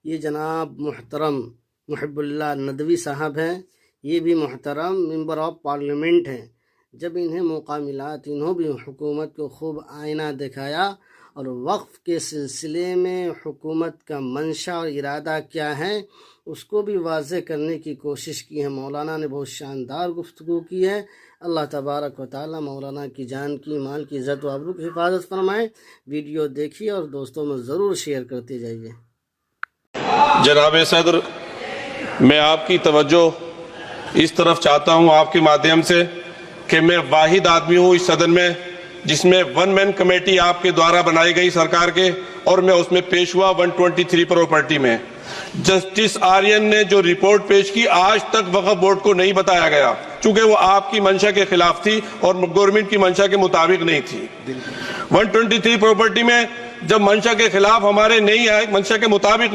یہ جناب محترم محب اللہ ندوی صاحب ہیں، یہ بھی محترم ممبر آف پارلیمنٹ ہیں۔ جب انہیں موقع ملا تو انہوں بھی حکومت کو خوب آئینہ دکھایا اور وقف کے سلسلے میں حکومت کا منشا اور ارادہ کیا ہے اس کو بھی واضح کرنے کی کوشش کی ہے۔ مولانا نے بہت شاندار گفتگو کی ہے۔ اللہ تبارک و تعالی مولانا کی جان کی، مال کی، عزت و آبرو کی حفاظت فرمائے۔ ویڈیو دیکھیے اور دوستوں میں ضرور شیئر کرتے جائیے۔ جناب صدر، میں آپ کی توجہ اس طرف چاہتا ہوں آپ کے مادھیم سے کہ میں واحد آدمی ہوں اس صدر میں جس میں ون مین کمیٹی آپ کے دوارا بنائی گئی سرکار کے، اور میں اس میں پیش ہوا 123 پراپرٹی میں۔ جسٹس آرین نے جو رپورٹ پیش کی آج تک وقف بورڈ کو نہیں بتایا گیا، چونکہ وہ آپ کی منشا کے خلاف تھی اور گورنمنٹ کی منشا کے مطابق نہیں تھی۔ 123 پراپرٹی میں جب منشا کے خلاف ہمارے نہیں آئے، منشا کے مطابق